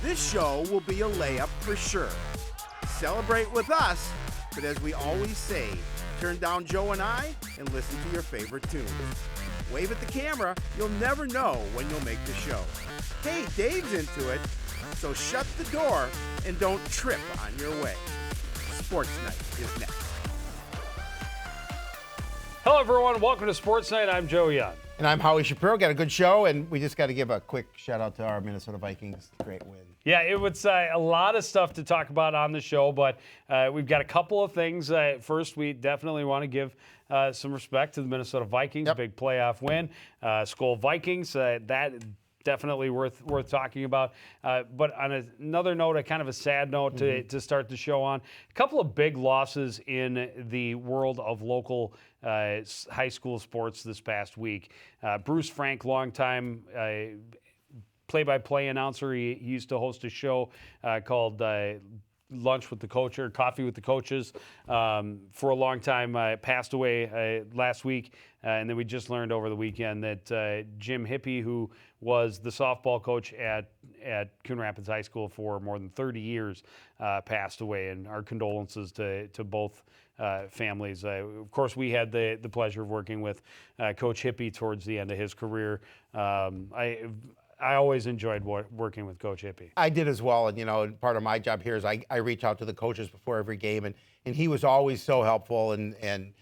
this show will be a layup for sure. Celebrate with us, but as we always say, turn down Joe and I and listen to your favorite tunes. Wave at the camera, you'll never know when you'll make the show. Hey, Dave's into it, so shut the door and don't trip on your way. Sports Night is next. Hello, everyone. Welcome to Sports Night. I'm Joe Young. And I'm Howie Shapiro. Got a good show, and we just got to give a quick shout out to our Minnesota Vikings. Great win. Yeah, it was a lot of stuff to talk about on the show, but we've got a couple of things. First, we definitely want to give some respect to the Minnesota Vikings. Yep. Big playoff win. Skol Vikings. That definitely worth talking about. But on another note, a kind of a sad note to start the show on, a couple of big losses in the world of local high school sports this past week. Bruce Frank, longtime play-by-play announcer. He used to host a show called Lunch with the Coach or Coffee with the Coaches for a long time. Passed away last week. And then we just learned over the weekend that Jim Hippie, who was the softball coach at Coon Rapids High School for more than 30 years, passed away. And our condolences to both families. Of course, we had the pleasure of working with Coach Hippie towards the end of his career. I always enjoyed working with Coach Hippie. I did as well, and part of my job here is I reach out to the coaches before every game, and he was always so helpful, and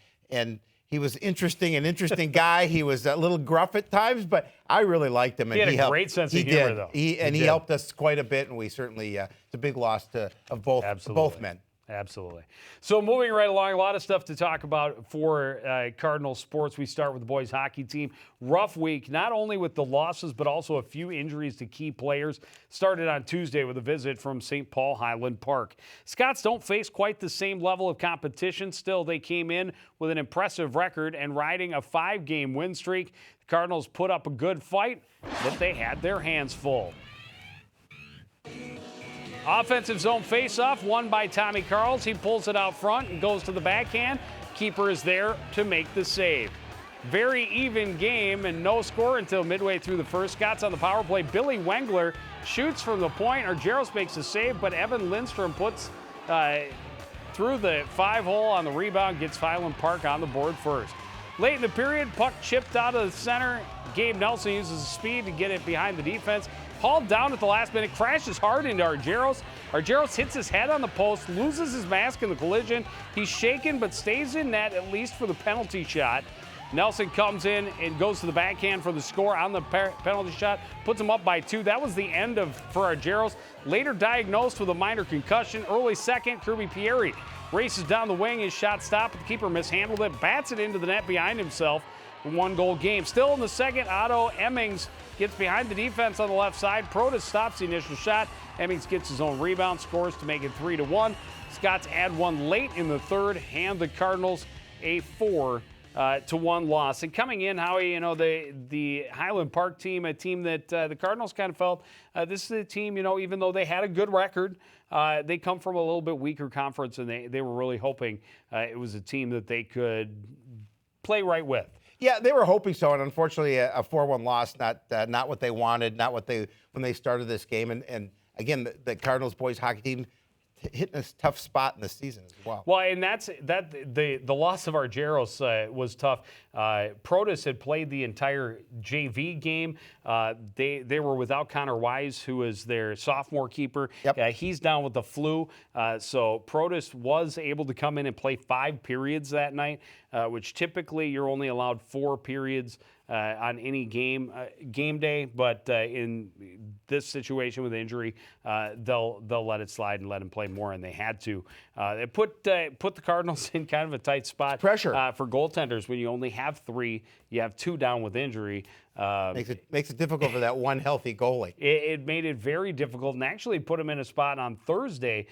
he was an interesting guy. He was a little gruff at times, but I really liked him. And he had a great sense of humor, though. He helped us quite a bit, and we certainly it's a big loss of both men. Absolutely. So moving right along, a lot of stuff to talk about for Cardinal sports. We start with the boys hockey team. Rough week, not only with the losses, but also a few injuries to key players. Started on Tuesday with a visit from St. Paul Highland Park. Scots don't face quite the same level of competition. Still, they came in with an impressive record and riding a 5-game win streak. The Cardinals put up a good fight, but they had their hands full. Offensive zone faceoff won by Tommy Carls. He pulls it out front and goes to the backhand. Keeper is there to make the save. Very even game and no score until midway through the first. Scots on the power play. Billy Wengler shoots from the point. Argyros makes a save, but Evan Lindstrom puts through the 5-hole on the rebound, gets Highland Park on the board first. Late in the period, puck chipped out of the center. Gabe Nelson uses his speed to get it behind the defense. Hauled down at the last minute, crashes hard into Argyros. Argyros hits his head on the post, loses his mask in the collision. He's shaken but stays in net, at least for the penalty shot. Nelson comes in and goes to the backhand for the score on the penalty shot, puts him up by 2. That was the end for Argyros. Later diagnosed with a minor concussion. Early second, Kirby Pieri races down the wing. His shot stopped, but the keeper mishandled it, bats it into the net behind himself. 1-goal game. Still in the second, Otto Emmings gets behind the defense on the left side. Protas stops the initial shot. Emmings gets his own rebound, scores to make it 3-1. Scots add one late in the third, hand the Cardinals a 4-1 loss. And coming in, Howie, the Highland Park team, a team that the Cardinals kind of felt this is a team, even though they had a good record, they come from a little bit weaker conference, and they were really hoping it was a team that they could play right with. Yeah, they were hoping so, and unfortunately, a 4-1 loss, not what they wanted, not what when they started this game. And again, the Cardinals boys hockey team hitting a tough spot in the season as well. Well, and the loss of Argyros was tough. Protas had played the entire JV game. They were without Connor Wise, who is their sophomore keeper. Yep. He's down with the flu. So Protas was able to come in and play 5 periods that night, which typically you're only allowed 4 periods on any game day, but in this situation with injury, they'll let it slide and let him play more, and they had to. It put the Cardinals in kind of a tight spot. Pressure for goaltenders when you only have 3, you have 2 down with injury. Makes it difficult for that one healthy goalie. It made it very difficult, and actually put them in a spot on Thursday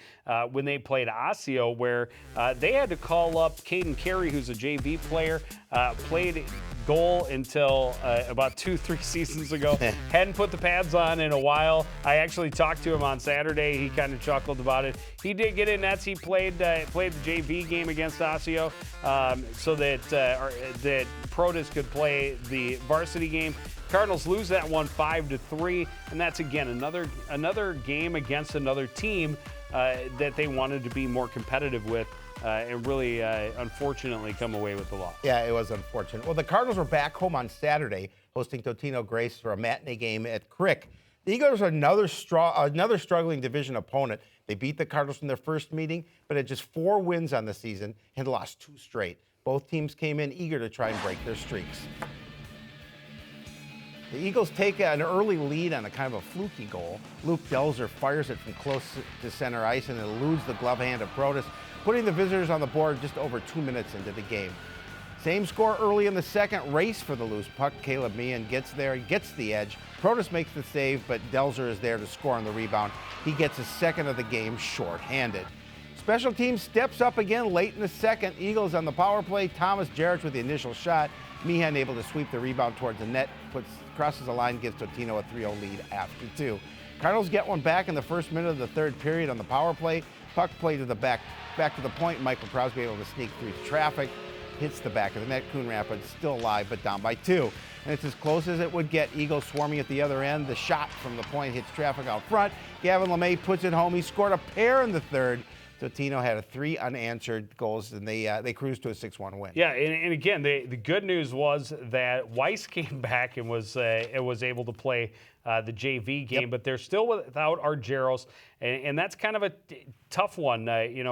when they played Osseo, where they had to call up Caden Carey, who's a JV player, played goal until about 2-3 seasons ago. Hadn't put the pads on in a while. I actually talked to him on Saturday. He kind of chuckled about it. He did get in nets. He played the JV game against Osseo so that Protas could play the varsity game. Cardinals lose that one 5-3, and that's again another game against another team that they wanted to be more competitive with, and really unfortunately come away with the loss. Yeah, it was unfortunate. Well, the Cardinals were back home on Saturday, hosting Totino Grace for a matinee game at Crick. The Eagles are another struggling division opponent. They beat the Cardinals in their first meeting, but had just 4 wins on the season and lost 2 straight. Both teams came in eager to try and break their streaks. The Eagles take an early lead on a kind of a fluky goal. Luke Delzer fires it from close to center ice and eludes the glove hand of Protas, putting the visitors on the board just over 2 minutes into the game. Same score early in the second. Race for the loose puck. Caleb Meehan gets there, gets the edge. Protas makes the save, but Delzer is there to score on the rebound. He gets his second of the game short-handed. Special teams steps up again late in the second. Eagles on the power play. Thomas Jarrett with the initial shot. Meehan able to sweep the rebound towards the net, crosses the line, gives Totino a 3-0 lead after 2. Cardinals get one back in the first minute of the third period on the power play. Puck play to the back to the point. Michael Crosby able to sneak through traffic. Hits the back of the net. Coon Rapids still alive, but down by 2. And it's as close as it would get. Eagles swarming at the other end. The shot from the point hits traffic out front. Gavin LeMay puts it home. He scored a pair in the third. Totino had 3 unanswered goals, and they cruised to a 6-1 win. Yeah, and again, the good news was that Weiss came back and was able to play the JV game, but they're still without Argyros, and that's kind of a tough one,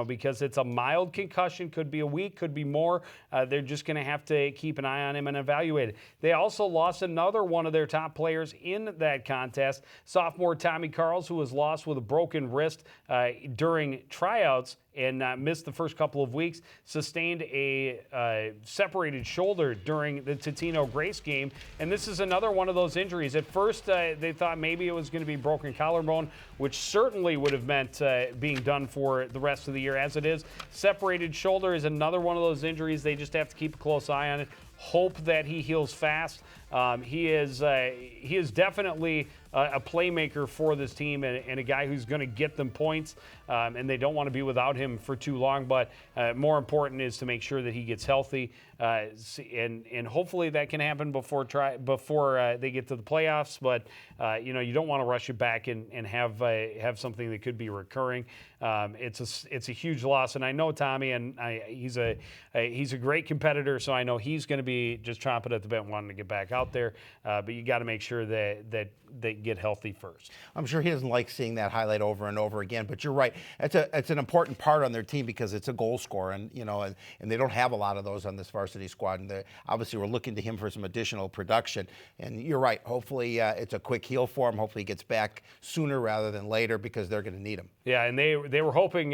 because it's a mild concussion, could be a week, could be more. They're just going to have to keep an eye on him and evaluate it. They also lost another one of their top players in that contest, sophomore Tommy Carls, who was lost with a broken wrist during tryouts and missed the first couple of weeks, sustained a separated shoulder during the Totino Grace game. And this is another one of those injuries. At first, they thought maybe it was going to be broken collarbone, which certainly would have meant being done for the rest of the year. As it is, separated shoulder is another one of those injuries. They just have to keep a close eye on it. Hope that he heals fast. He is definitely a playmaker for this team and a guy who's going to get them points, and they don't want to be without him for too long. But more important is to make sure that he gets healthy, and hopefully that can happen before they get to the playoffs. But you don't want to rush it back and have something that could be recurring. It's a huge loss, and I know Tommy, and he's a great competitor, so I know he's going to be just chomping at the bit, wanting to get back out there. But you got to make sure that they get healthy first. I'm sure he doesn't like seeing that highlight over and over again, but you're right. It's an important part on their team because it's a goal scorer, and they don't have a lot of those on this varsity squad. And obviously, we're looking to him for some additional production. And you're right. Hopefully, it's a quick heal for him. Hopefully, he gets back sooner rather than later because they're going to need him. Yeah, and they were hoping,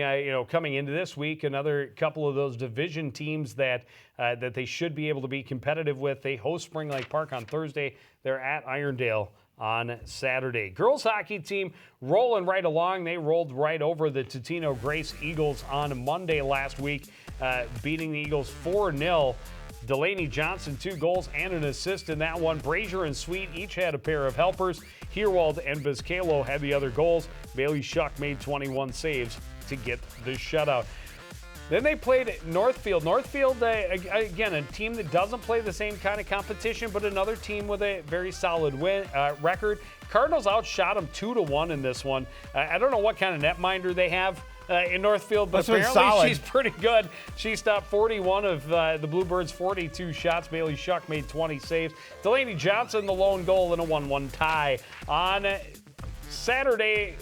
coming into this week, another couple of those division teams that they should be able to be competitive with. They host Spring Lake Park on Thursday. They're at Irondale on Saturday. Girls hockey team rolling right along. They rolled right over the Totino Grace Eagles on Monday last week, beating the Eagles 4-0. Delaney Johnson, 2 goals and an assist in that one. Brazier and Sweet each had a pair of helpers. Herwald and Vizcalo had the other goals. Bailey Shuck made 21 saves to get the shutout. Then they played Northfield. Northfield, again, a team that doesn't play the same kind of competition, but another team with a very solid record. Cardinals outshot them 2-1 in this one. I don't know what kind of netminder they have in Northfield, but apparently she's pretty good. She stopped 41 of the Bluebirds' 42 shots. Bailey Shuck made 20 saves. Delaney Johnson, the lone goal in a 1-1 tie. On Saturday,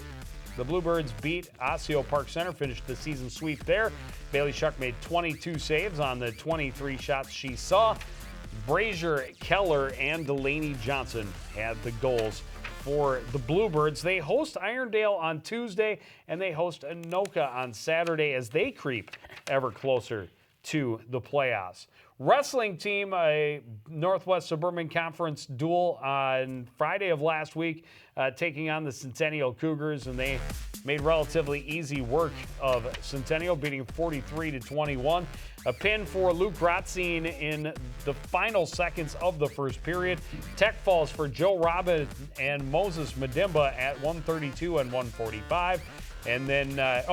the Bluebirds beat Osseo Park Center, finished the season sweep there. Bailey Shuck made 22 saves on the 23 shots she saw. Brazier, Keller, and Delaney Johnson had the goals for the Bluebirds. They host Irondale on Tuesday, and they host Anoka on Saturday as they creep ever closer to the playoffs. Wrestling team, a Northwest Suburban Conference duel on Friday of last week, taking on the Centennial Cougars, and they made relatively easy work of Centennial, beating 43-21. A pin for Luke Rotzine in the final seconds of the first period. Tech falls for Joe Robin and Moses Madimba at 132 and 145. And then, that's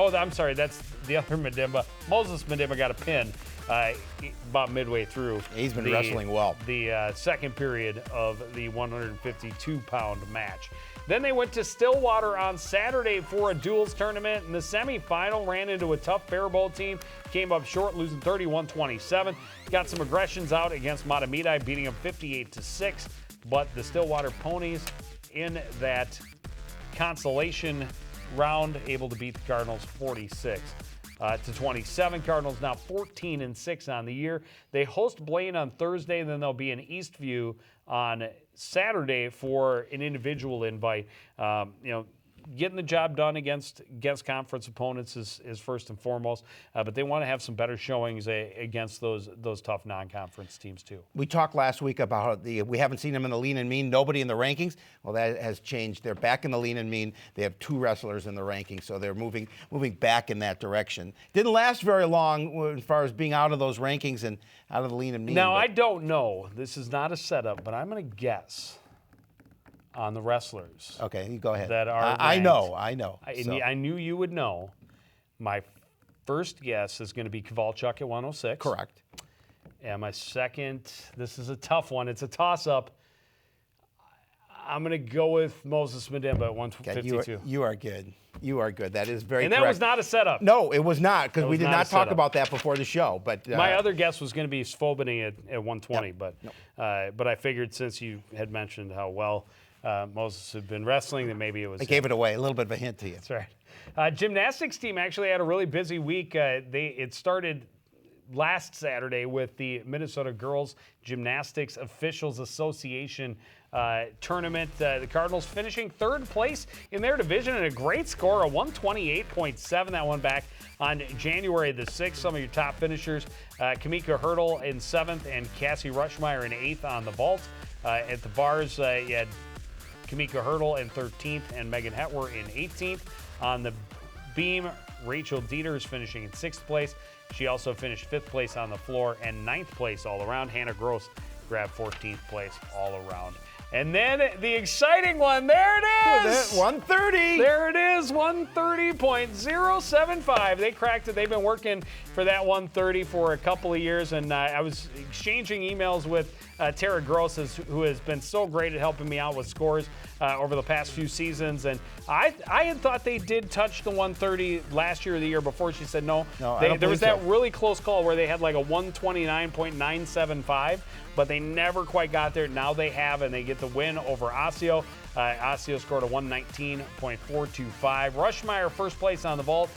the other Madimba. Moses Madimba got a pin about midway through. He's been wrestling well. The second period of the 152-pound match. Then they went to Stillwater on Saturday for a duels tournament. In the semifinal, ran into a tough Faribault team, came up short, losing 31-27. Got some aggressions out against Matamidi, beating them 58-6. But the Stillwater Ponies in that consolation round, able to beat the Cardinals 46-27. Cardinals now 14-6 on the year. They host Blaine on Thursday, and then they'll be in Eastview on Saturday for an individual invite. Getting the job done against conference opponents is first and foremost, but they want to have some better showings against those tough non-conference teams too. We talked last week about we haven't seen them in the lean and mean, nobody in the rankings. Well, that has changed. They're back in the lean and mean. They have 2 wrestlers in the rankings, so they're moving back in that direction. Didn't last very long as far as being out of those rankings and out of the lean and mean. Now, I don't know. This is not a setup, but I'm going to guess on the wrestlers. Okay, you go ahead. That are I know. I knew you would know. My first guess is going to be Kowalchuk at 106. Correct. And my second, this is a tough one. It's a toss-up. I'm going to go with Moses Madimba at 152. Okay, you are good. You are good. That is very And correct. that was not a setup. No, it was not, because we did not talk setup. about that before the show. But my other guess was going to be Svobodny at 120, Yep. but I figured since you had mentioned how well Moses had been wrestling, that maybe it was. I gave it away, a little bit of a hint to you. That's right. Gymnastics team actually had a really busy week. It started last Saturday with the Minnesota Girls Gymnastics Officials Association tournament. The Cardinals finishing 3rd place in their division and a great score, a 128.7. That one back on January the 6th. Some of your top finishers, Kamika Hurdle in 7th and Cassie Rushmeyer in 8th on the vault. At the bars, you had Kamika Hurdle in 13th and Megan Hetwer in 18th. On the beam, Rachel Dieters finishing in 6th place. She also finished 5th place on the floor and 9th place all around. Hannah Gross grabbed 14th place all around. And then the exciting one, there it is! 130! There it is, 130.075. They cracked it. They've been working for that 130 for a couple of years, and I was exchanging emails with Tara Gross, who has been so great at helping me out with scores over the past few seasons. And I had thought they did touch the 130 last year or the year before. She said no. There was that really close call where they had like a 129.975, but they never quite got there. Now they have, and they get the win over Osseo. Osseo scored a 119.425. Rushmeyer first place on the vault.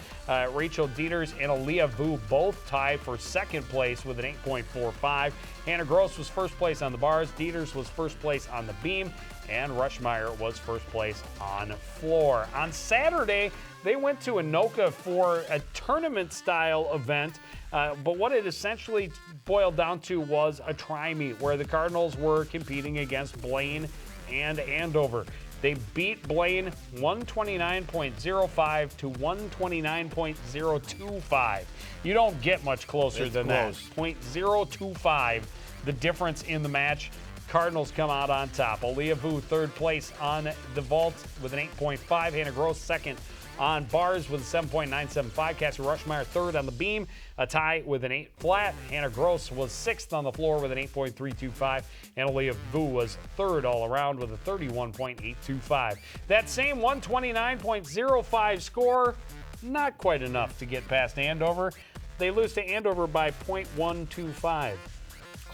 Rachel Dieters and Aaliyah Vu both tied for 2nd place with an 8.45. Hannah Gross was first place on the bars. Dieters was first place on the beam. And Rushmeyer was first place on floor. On Saturday, they went to Anoka for a tournament-style event. But what it essentially boiled down to was a tri-meet where the Cardinals were competing against Blaine and Andover. They beat Blaine 129.05 to 129.025. You don't get much closer than that. 0.025, the difference in the match. Cardinals come out on top. Aaliyah Vu, 3rd place on the vault with an 8.5. Hannah Gross, 2nd on bars with a 7.975. Cassie Rushmeyer, 3rd on the beam, a tie with an 8 flat. Hannah Gross was 6th on the floor with an 8.325. And Aaliyah Vu was 3rd all around with a 31.825. That same 129.05 score, not quite enough to get past Andover. They lose to Andover by 0.125.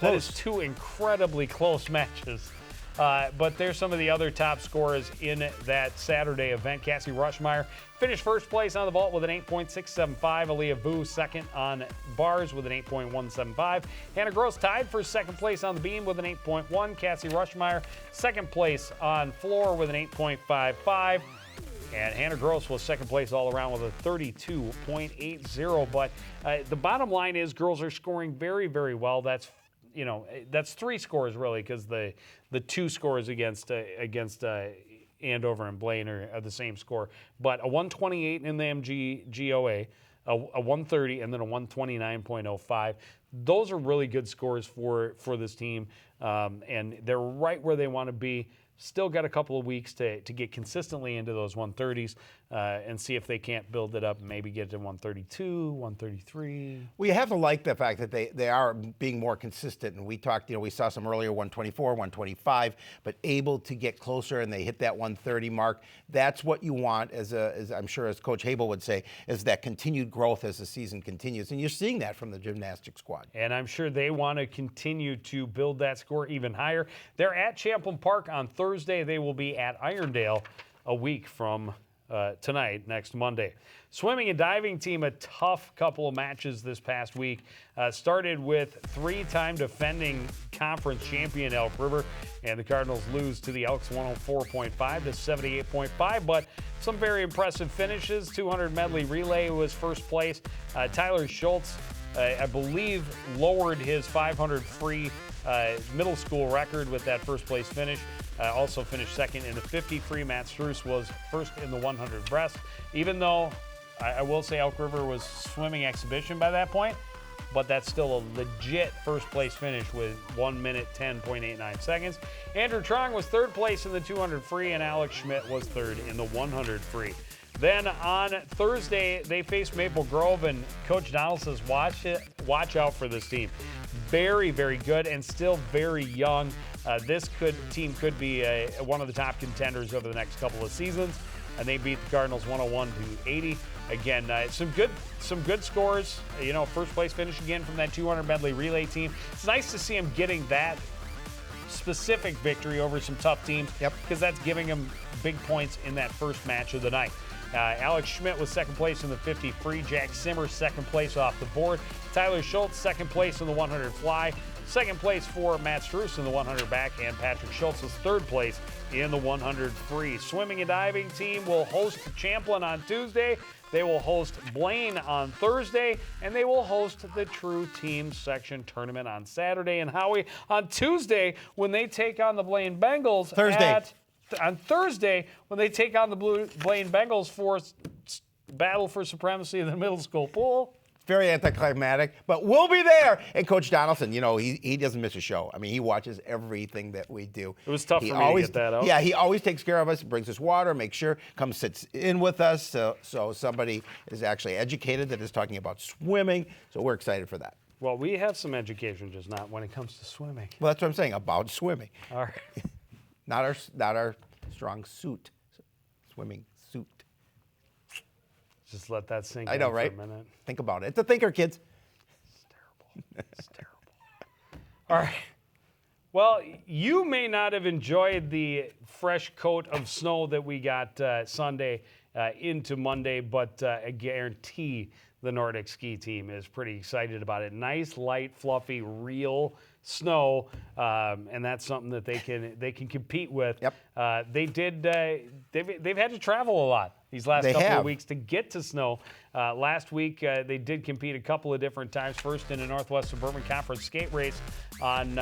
That is 2 incredibly close matches. But there's some of the other top scorers in that Saturday event. Cassie Rushmeyer finished first place on the vault with an 8.675. Aaliyah Vu 2nd on bars with an 8.175. Hannah Gross tied for 2nd place on the beam with an 8.1. Cassie Rushmeyer 2nd place on floor with an 8.55. And Hannah Gross was 2nd place all around with a 32.80. But the bottom line is girls are scoring very, very well. That's 3 scores really, because the 2 scores against Andover and Blaine are the same score. But a 128 in the MGOA, a 130, and then a 129.05. Those are really good scores for this team, and they're right where they want to be. Still got a couple of weeks to get consistently into those 130s and see if they can't build it up and maybe get to 132, 133. We have to like the fact that they are being more consistent. And we talked, we saw some earlier 124, 125, but able to get closer and they hit that 130 mark. That's what you want, as I'm sure as Coach Habel would say, is that continued growth as the season continues. And you're seeing that from the gymnastics squad. And I'm sure they want to continue to build that score even higher. They're at Champlin Park on Thursday. They will be at Irondale a week from tonight, next Monday. Swimming and diving team, a tough couple of matches this past week. Started with three-time defending conference champion Elk River, and the Cardinals lose to the Elks 104.5 to 78.5, but some very impressive finishes. 200 medley relay was first place. Tyler Schultz, I believe, lowered his 500 free middle school record with that first place finish. Also finished second in the 50 free. Matt Struess was first in the 100 breast. Even though I will say Elk River was swimming exhibition by that point, but that's still a legit first place finish with 1 minute 10.89 seconds. Andrew Trong was third place in the 200 free, and Alex Schmidt was third in the 100 free. Then on Thursday, they faced Maple Grove, and Coach Donald says, watch out for this team. Very, very good and still very young. This team could be one of the top contenders over the next couple of seasons. And they beat the Cardinals 101 to 80. Again, some good scores. First place finish again from that 200 medley relay team. It's nice to see them getting that specific victory over some tough teams. Yep. Because that's giving them big points in that first match of the night. Alex Schmidt was second place in the 50 free. Jack Simmer second place off the board. Tyler Schultz second place in the 100 fly. Second place for Matt Struess in the 100 back, and Patrick Schultz was third place in the 100 free. Swimming and diving team will host Champlin on Tuesday. They will host Blaine on Thursday, and they will host the True Team Section Tournament on Saturday. And Howie, on Tuesday, when they take on the Blaine Bengals on Thursday, when they take on the Blaine Bengals for battle for supremacy in the middle school pool. Very anticlimactic, but we'll be there. And Coach Donaldson, he doesn't miss a show. I mean, he watches everything that we do. It was tough for me to get that out. Yeah, he always takes care of us, brings us water, makes sure, sits in with us. So somebody is actually educated that is talking about swimming. So we're excited for that. Well, we have some education, just not when it comes to swimming. Well, that's what I'm saying, about swimming. All right. Not our strong suit, swimming suit. Just let that sink I know, in right? for a minute. Think about it. It's a thinker, kids. It's terrible. It's terrible. All right. Well, you may not have enjoyed the fresh coat of snow that we got Sunday into Monday, but I guarantee the Nordic ski team is pretty excited about it. Nice, light, fluffy, real snow, and that's something that they can compete with. Yep. They've had to travel a lot these last couple of weeks to get to snow. Last week they did compete a couple of different times. First in a Northwest Suburban Conference skate race on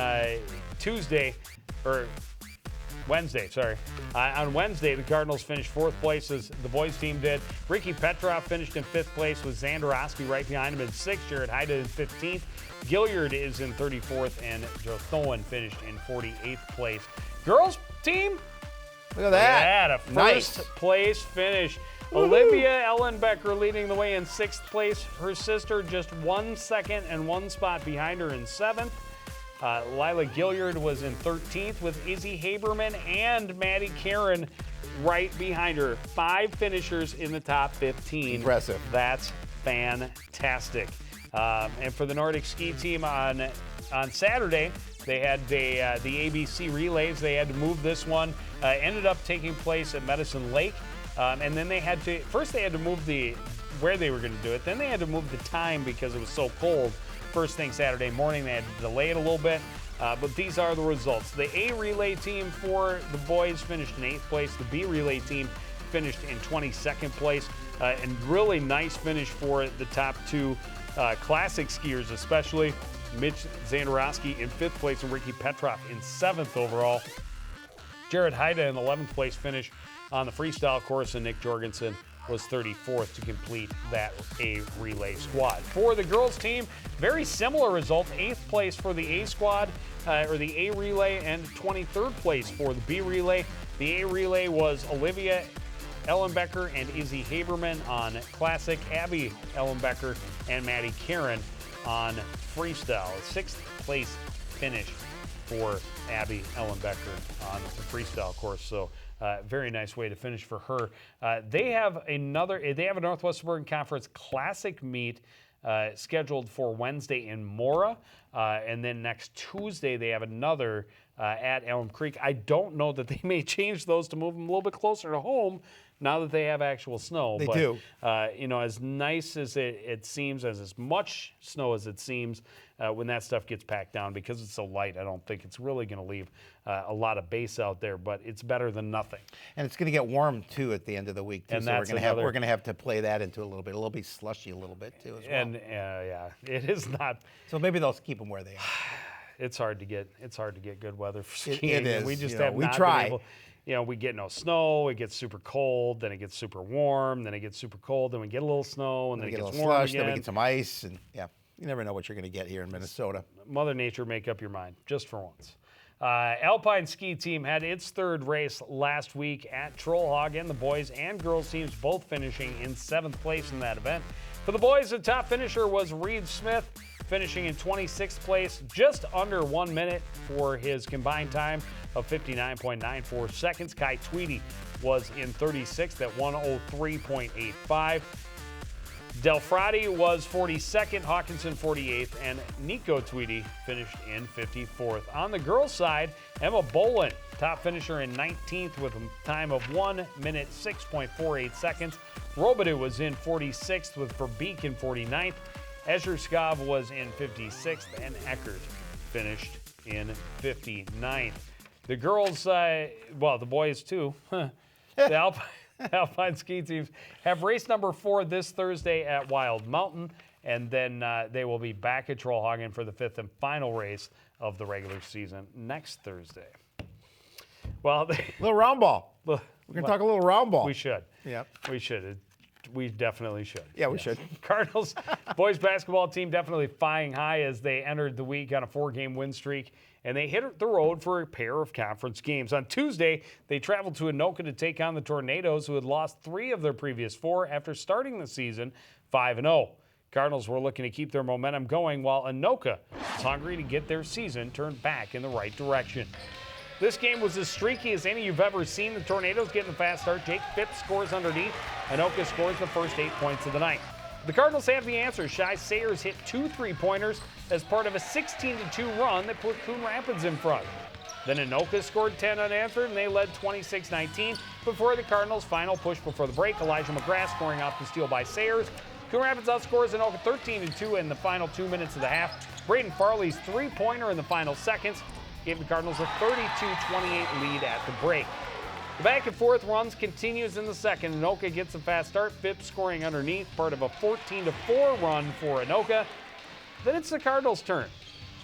Wednesday, sorry. On Wednesday, the Cardinals finished fourth place as the boys team did. Ricky Petrov finished in fifth place with Zandarowski right behind him in sixth. Jared Haida in 15th. Gilliard is in 34th, and Joe Thoen finished in 48th place. Girls team, look at that. A first place finish. Woo-hoo. Olivia Ellenbecker leading the way in sixth place. Her sister just 1 second and 1 spot behind her in seventh. Lila Gilliard was in 13th with Izzy Haberman and Maddie Karen right behind her. 5 finishers in the top 15. Impressive. That's fantastic. And for the Nordic ski team on Saturday, they had the ABC relays. They had to move this one. Ended up taking place at Medicine Lake. And then they had to move where they were going to do it. Then they had to move the time because it was so cold. First thing Saturday morning, they had to delay it a little bit. But these are the results. The A relay team for the boys finished in 8th place. The B relay team finished in 22nd place. And really nice finish for the top 2 classic skiers, especially Mitch Zandarowski in 5th place and Ricky Petrov in 7th overall. Jared Haida in 11th place finish on the freestyle course, and Nick Jorgensen was 34th to complete that A relay squad. For the girls team, very similar result. 8th place for the A squad, or the A relay, and 23rd place for the B relay. The A relay was Olivia Ellenbecker and Izzy Haberman on Classic, Abby Ellenbecker and Maddie Karen on Freestyle. A 6th place finish for Abby Ellenbecker on the Freestyle course. So very nice way to finish for her. They have a Northwest Suburban Conference Classic meet scheduled for Wednesday in Mora. And then next Tuesday, they have another at Elm Creek. I don't know that they may change those to move them a little bit closer to home now that they have actual snow. They do. As nice as it seems, as much snow as it seems, when that stuff gets packed down, because it's so light, I don't think it's really going to leave a lot of base out there, but it's better than nothing. And it's going to get warm, too, at the end of the week, too. And so we're going to have to play that into a little bit. It'll be slushy a little bit, too, as well. And, yeah, it is not. So maybe they'll keep them where they are. It's hard to get good weather for skiing. It is. We just we not try. been able. We get no snow. It gets super cold. Then it gets super warm. Then it gets super cold. Then we get a little snow, and then it gets warm slush, again. Then we get some ice, and yeah, you never know what you're going to get here in Minnesota. Mother Nature, make up your mind just for once. Alpine ski team had its third race last week at Trollhagen. The boys and girls teams both finishing in 7th place in that event. For the boys, the top finisher was Reed Smith, finishing in 26th place, just under 1 minute for his combined time of 59.94 seconds. Kai Tweedy was in 36th at 103.85. Delfrati was 42nd, Hawkinson 48th, and Nico Tweedy finished in 54th. On the girls' side, Emma Bolin, top finisher in 19th with a time of 1 minute 6.48 seconds. Robidoux was in 46th with Verbeek in 49th. Escher-Skov was in 56th, and Eckert finished in 59th. The girls, the boys too, the Alpine ski teams have race number 4 this Thursday at Wild Mountain, and then they will be back at Trollhagen for the 5th and final race of the regular season next Thursday. Well, little round ball. We're going to talk a little round ball. We should. Yep. We should. We definitely should. Yeah, we should. Cardinals boys basketball team definitely flying high as they entered the week on a 4-game win streak, and they hit the road for a pair of conference games. On Tuesday, they traveled to Anoka to take on the Tornadoes, who had lost 3 of their previous 4 after starting the season 5-0. Cardinals were looking to keep their momentum going, while Anoka was hungry to get their season turned back in the right direction. This game was as streaky as any you've ever seen. The Tornadoes getting a fast start. Jake Phipps scores underneath. Anoka scores the first 8 points of the night. The Cardinals have the answer. Shai Sayers hit 2 3-pointers as part of a 16-2 run that put Coon Rapids in front. Then Anoka scored 10 unanswered, and they led 26-19 before the Cardinals' final push before the break. Elijah McGrath scoring off the steal by Sayers. Coon Rapids outscores Anoka 13-2 in the final 2 minutes of the half. Braden Farley's 3-pointer in the final seconds gave the Cardinals a 32-28 lead at the break. The back and forth runs continues in the second. Anoka gets a fast start. Phipps scoring underneath, part of a 14-4 run for Anoka. Then it's the Cardinals' turn.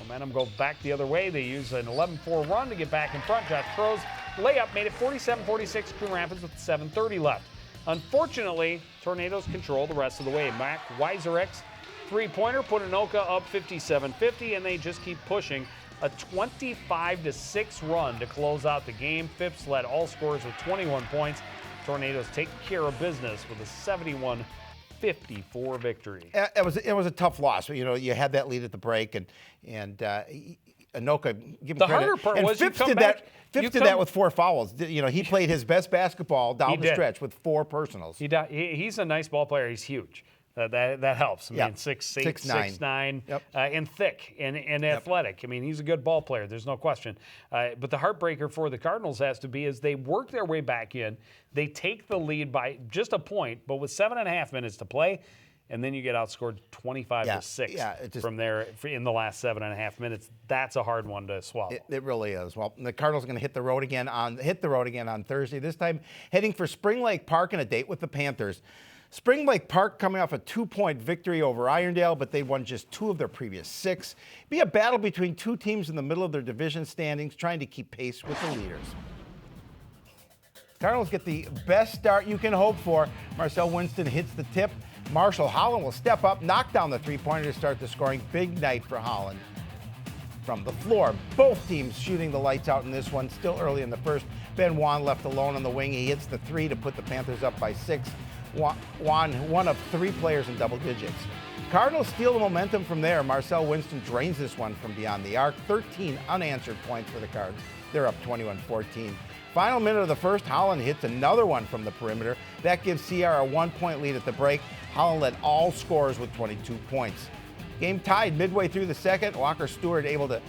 Momentum goes back the other way. They use an 11-4 run to get back in front. Josh Crow's layup made it 47-46 Coon Rapids with 7:30 left. Unfortunately, Tornadoes control the rest of the way. Mac Weisereck's 3-pointer put Anoka up 57-50, and they just keep pushing. A 25-6 run to close out the game. Phipps led all scorers with 21 points. Tornadoes take care of business with a 71-54 victory. It was a tough loss. You had that lead at the break, and Anoka, give him the credit. harder part and was Phipps you come did back. Phipps did that with 4 fouls. He played his best basketball down the stretch with 4 personals. He's a nice ball player. He's huge. That helps. I mean, 6'8", 6'9", yep. And thick and athletic. I mean, he's a good ball player. There's no question. But the heartbreaker for the Cardinals has to be is they work their way back in. They take the lead by just a point, but with 7.5 minutes to play, and then you get outscored 25-6 from there in the last 7.5 minutes. That's a hard one to swallow. It really is. Well, the Cardinals are going to hit the road again on Thursday. This time heading for Spring Lake Park in a date with the Panthers. Spring Lake Park coming off a 2-point victory over Irondale, but they won just 2 of their previous 6. Be a battle between 2 teams in the middle of their division standings trying to keep pace with the leaders. Cardinals get the best start you can hope for. Marcel Winston hits the tip. Marshall Holland will step up, knock down the three-pointer to start the scoring. Big night for Holland. From the floor, both teams shooting the lights out in this one. Still early in the first. Ben Wan left alone on the wing. He hits the three to put the Panthers up by 6. Wan, one of 3 players in double digits. Cardinals steal the momentum from there. Marcel Winston drains this one from beyond the arc. 13 unanswered points for the Cards. They're up 21-14. Final minute of the first, Holland hits another one from the perimeter. That gives Sierra a 1-point lead at the break. Holland led all scorers with 22 points. Game tied midway through the second. Walker Stewart able to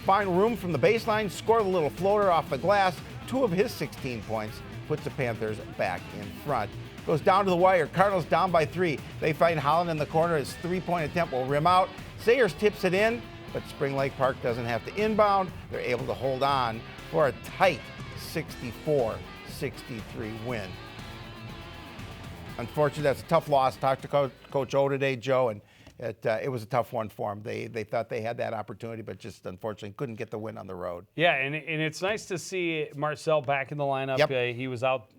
find room from the baseline, scored a little floater off the glass. 2 of his 16 points puts the Panthers back in front. Goes down to the wire. Cardinals down by 3. They find Holland in the corner. His 3-point attempt will rim out. Sayers tips it in, but Spring Lake Park doesn't have to inbound. They're able to hold on for a tight 64-63 win. Unfortunately, that's a tough loss. Talked to Coach O today, Joe, and it was a tough one for them. They thought they had that opportunity, but just unfortunately couldn't get the win on the road. Yeah, and it's nice to see Marcel back in the lineup. Yep. He was out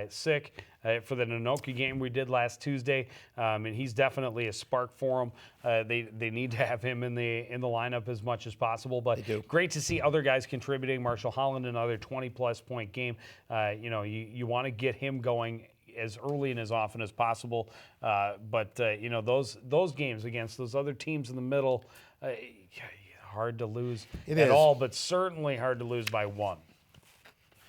sick for the Anoka game we did last Tuesday, and he's definitely a spark for them. They need to have him in the lineup as much as possible. But great to see other guys contributing. Marshall Holland, another 20-plus point game. You want to get him going as early and as often as possible. But those games against those other teams in the middle, hard to lose at all, but certainly hard to lose by 1.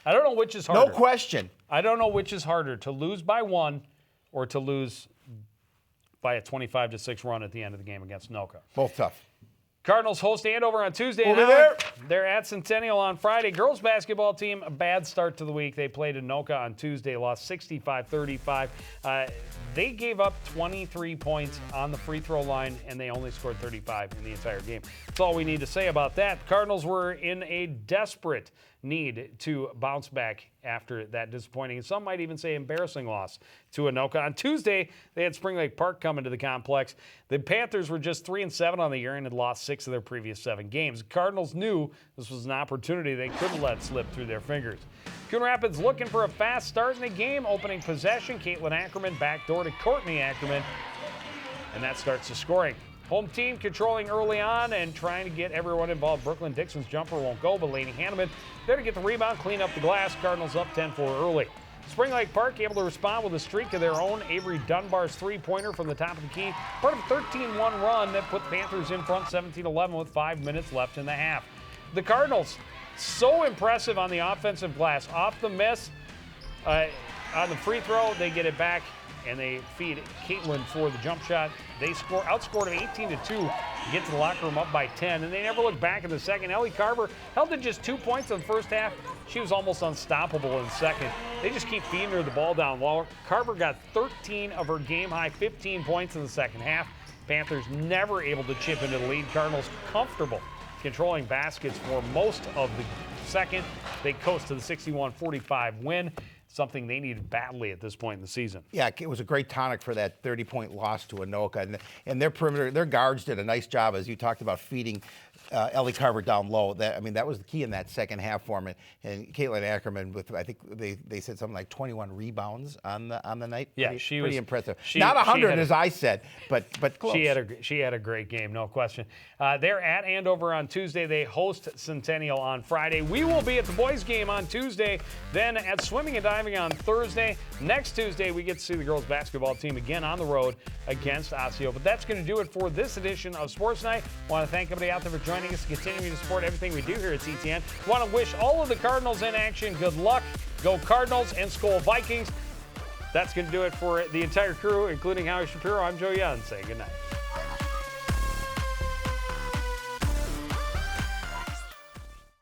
I don't know which is harder. No question. I don't know which is harder, to lose by 1 or to lose by a 25-6 run at the end of the game against Anoka. Both tough. Cardinals host Andover on Tuesday. We'll be there. They're at Centennial on Friday. Girls basketball team, a bad start to the week. They played Anoka on Tuesday, lost 65-35. They gave up 23 points on the free throw line, and they only scored 35 in the entire game. That's all we need to say about that. Cardinals were in a desperate need to bounce back after that disappointing, and some might even say embarrassing loss to Anoka. On Tuesday, they had Spring Lake Park coming to the complex. The Panthers were just 3-7 on the year and had lost 6 of their previous 7 games. The Cardinals knew this was an opportunity they couldn't let slip through their fingers. Coon Rapids looking for a fast start in the game. Opening possession, Caitlin Ackerman backdoor to Courtney Ackerman, and that starts the scoring. Home team controlling early on and trying to get everyone involved. Brooklyn Dixon's jumper won't go, but Lainey Hanneman there to get the rebound, clean up the glass. Cardinals up 10-4 early. Spring Lake Park able to respond with a streak of their own. Avery Dunbar's three-pointer from the top of the key. Part of a 13-1 run that put Panthers in front 17-11 with 5 minutes left in the half. The Cardinals, so impressive on the offensive glass. Off the miss, on the free throw, they get it back, and they feed Caitlin for the jump shot. They outscored them 18-2, get to the locker room up by 10, and they never look back in the second. Ellie Carver held to just 2 points in the first half. She was almost unstoppable in the second. They just keep feeding her the ball down low. Carver got 13 of her game-high 15 points in the second half. Panthers never able to chip into the lead. Cardinals comfortable controlling baskets for most of the second. They coast to the 61-45 win, something they needed badly at this point in the season. Yeah, it was a great tonic for that 30-point loss to Anoka. And their perimeter, their guards did a nice job, as you talked about, feeding Ellie Carver down low. That was the key in that second half for him. And Caitlin Ackerman with, I think they said something like 21 rebounds on the night. Yeah, pretty impressive. Not 100 as I said, but close. She had a great game, no question. They're at Andover on Tuesday. They host Centennial on Friday. We will be at the boys' game on Tuesday, then at swimming and diving on Thursday. Next Tuesday, we get to see the girls' basketball team again on the road against Osseo. But that's going to do it for this edition of Sports Night. I want to thank everybody out there for joining us, continuing to support everything we do here at CTN. I want to wish all of the Cardinals in action good luck. Go Cardinals and Skol Vikings. That's going to do it for the entire crew, including Howie Shapiro. I'm Joe Young saying good night.